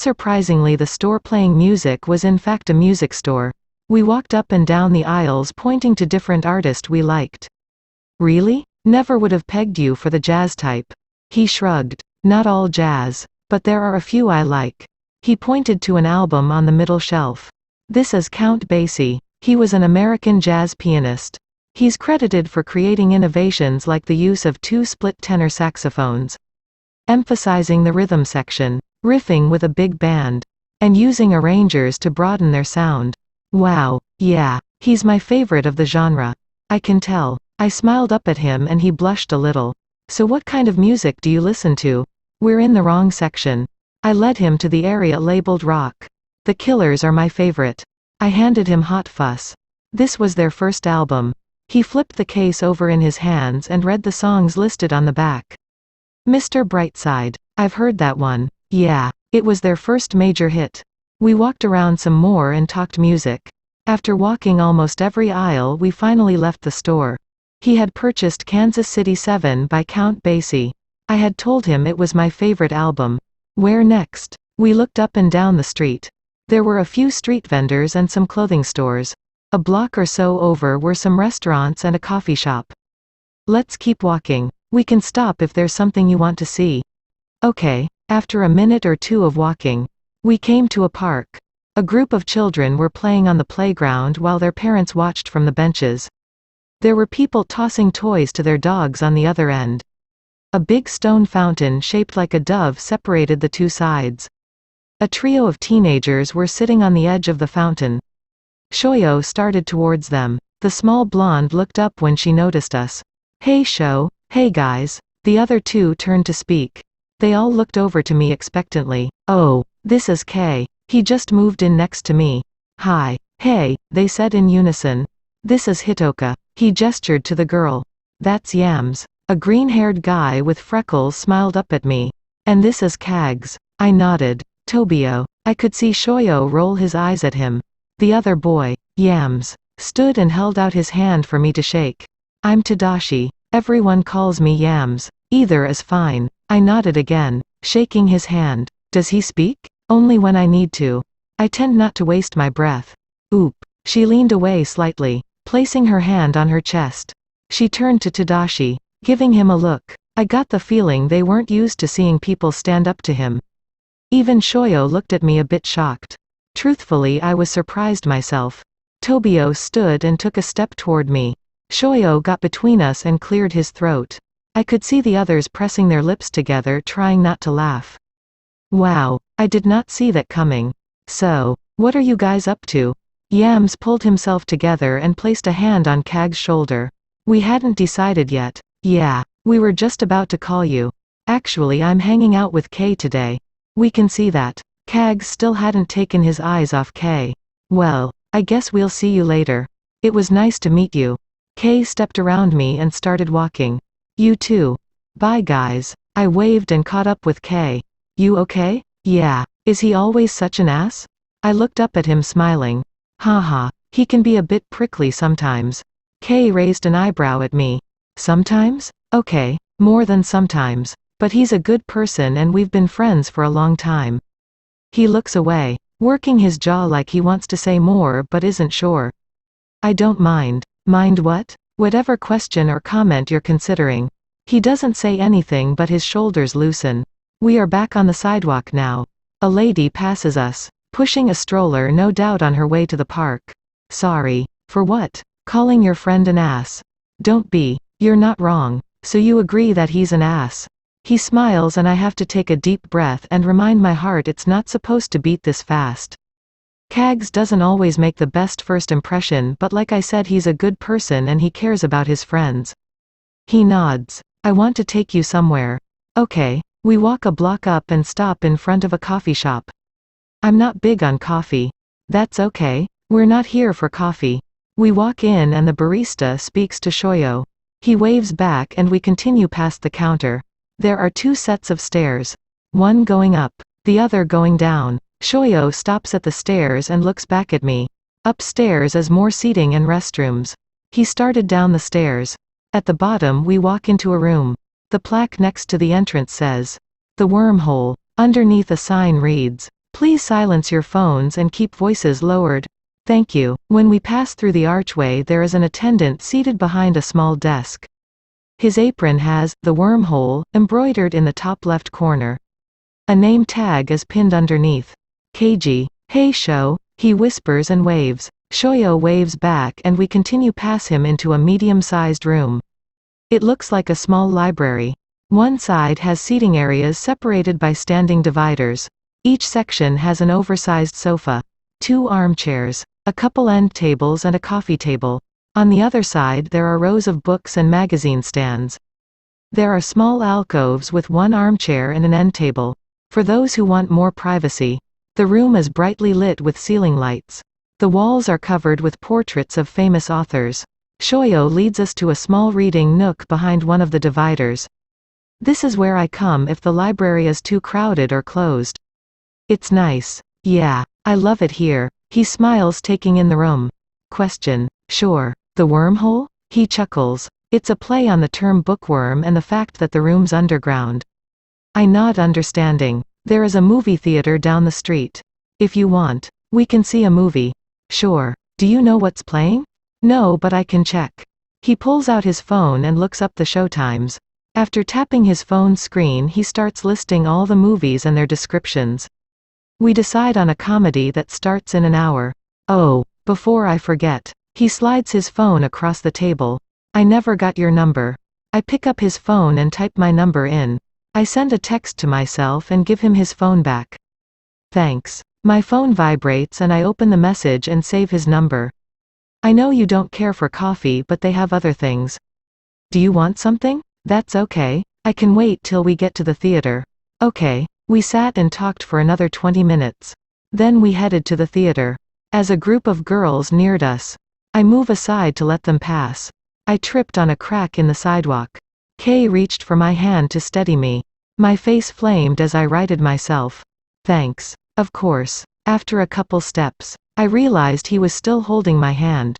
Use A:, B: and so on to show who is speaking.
A: Unsurprisingly, the store playing music was in fact a music store. We walked up and down the aisles pointing to different artists we liked. Really? Never would have pegged you for the jazz type. He shrugged. Not all jazz. But there are a few I like. He pointed to an album on the middle shelf. This is Count Basie. He was an American jazz pianist. He's credited for creating innovations like the use of 2 split tenor saxophones, emphasizing the rhythm section, riffing with a big band, and using arrangers to broaden their sound. Wow, yeah, he's my favorite of the genre. I can tell. I smiled up at him and he blushed a little. So what kind of music do you listen to? We're in the wrong section. I led him to the area labeled rock. The Killers are my favorite. I handed him Hot Fuss. This was their first album. He flipped the case over in his hands and read the songs listed on the back. Mr. Brightside. I've heard that one. Yeah, it was their first major hit. We walked around some more and talked music. After walking almost every aisle, we finally left the store. He had purchased Kansas City 7 by Count Basie. I had told him it was my favorite album. Where next? We looked up and down the street. There were a few street vendors and some clothing stores. A block or so over were some restaurants and a coffee shop. Let's keep walking. We can stop if there's something you want to see. Okay. After a minute or two of walking, we came to a park. A group of children were playing on the playground while their parents watched from the benches. There were people tossing toys to their dogs on the other end. A big stone fountain shaped like a dove separated the two sides. A trio of teenagers were sitting on the edge of the fountain. Shoyo started towards them. The small blonde looked up when she noticed us. Hey Sho, hey guys. The other two turned to speak. They all looked over to me expectantly. Oh, this is Kei. He just moved in next to me. Hi. Hey, they said in unison. This is Hitoka. He gestured to the girl. That's Yams. A green-haired guy with freckles smiled up at me. And this is Kags. I nodded. Tobio. I could see Shoyo roll his eyes at him. The other boy, Yams, stood and held out his hand for me to shake. I'm Tadashi. Everyone calls me Yams. Either is fine. I nodded again, shaking his hand. Does he speak? Only when I need to. I tend not to waste my breath. Oop. She leaned away slightly, placing her hand on her chest. She turned to Tadashi, giving him a look. I got the feeling they weren't used to seeing people stand up to him. Even Shoyo looked at me a bit shocked. Truthfully, I was surprised myself. Tobio stood and took a step toward me. Shoyo got between us and cleared his throat. I could see the others pressing their lips together, trying not to laugh. Wow, I did not see that coming. So, what are you guys up to? Yams pulled himself together and placed a hand on Kag's shoulder. We hadn't decided yet. Yeah, we were just about to call you. Actually, I'm hanging out with Kei today. We can see that. Kag still hadn't taken his eyes off Kei. Well, I guess we'll see you later. It was nice to meet you. Kei stepped around me and started walking. You too. Bye guys. I waved and caught up with Kei. You okay? Yeah. Is he always such an ass? I looked up at him smiling. Haha, he can be a bit prickly sometimes. Kei raised an eyebrow at me. Sometimes? Okay, more than sometimes. But he's a good person and we've been friends for a long time. He looks away, working his jaw like he wants to say more but isn't sure. I don't mind. Mind what? Whatever question or comment you're considering. He doesn't say anything but his shoulders loosen. We are back on the sidewalk now. A lady passes us, pushing a stroller, no doubt on her way to the park. Sorry. For what? Calling your friend an ass. Don't be. You're not wrong. So you agree that he's an ass. He smiles and I have to take a deep breath and remind my heart it's not supposed to beat this fast. Kags doesn't always make the best first impression, but like I said, he's a good person and he cares about his friends. He nods. I want to take you somewhere. Okay. We walk a block up and stop in front of a coffee shop. I'm not big on coffee. That's okay. We're not here for coffee. We walk in and the barista speaks to Shoyo. He waves back and we continue past the counter. There are two sets of stairs. One going up, the other going down. Shoyo stops at the stairs and looks back at me. Upstairs is more seating and restrooms. He started down the stairs. At the bottom we walk into a room. The plaque next to the entrance says, "The Wormhole." Underneath a sign reads, Please silence your phones and keep voices lowered. Thank you. When we pass through the archway, there is an attendant seated behind a small desk. His apron has the wormhole embroidered in the top left corner. A name tag is pinned underneath. Keiji. Hey Sho, he whispers and waves. Shoyo waves back and we continue past him into a medium-sized room. It looks like a small library. One side has seating areas separated by standing dividers. Each section has an oversized sofa, 2 armchairs, a couple end tables and a coffee table. On the other side there are rows of books and magazine stands. There are small alcoves with 1 armchair and an end table. For those who want more privacy. The room is brightly lit with ceiling lights. The walls are covered with portraits of famous authors. Shoyo leads us to a small reading nook behind one of the dividers. This is where I come if the library is too crowded or closed. It's nice. Yeah, I love it here. He smiles, taking in the room. Question. Sure. The wormhole? He chuckles. It's a play on the term bookworm and the fact that the room's underground. I nod, understanding. There is a movie theater down the street. If you want, we can see a movie. Sure. Do you know what's playing? No, but I can check. He pulls out his phone and looks up the showtimes. After tapping his phone screen, he starts listing all the movies and their descriptions. We decide on a comedy that starts in an hour. Oh, before I forget. He slides his phone across the table. I never got your number. I pick up his phone and type my number in. I send a text to myself and give him his phone back. Thanks. My phone vibrates and I open the message and save his number. I know you don't care for coffee, but they have other things. Do you want something? That's okay. I can wait till we get to the theater. Okay. We sat and talked for another 20 minutes. Then we headed to the theater. As a group of girls neared us, I move aside to let them pass. I tripped on a crack in the sidewalk. Kay reached for my hand to steady me. My face flamed as I righted myself. Thanks. Of course. After a couple steps, I realized he was still holding my hand.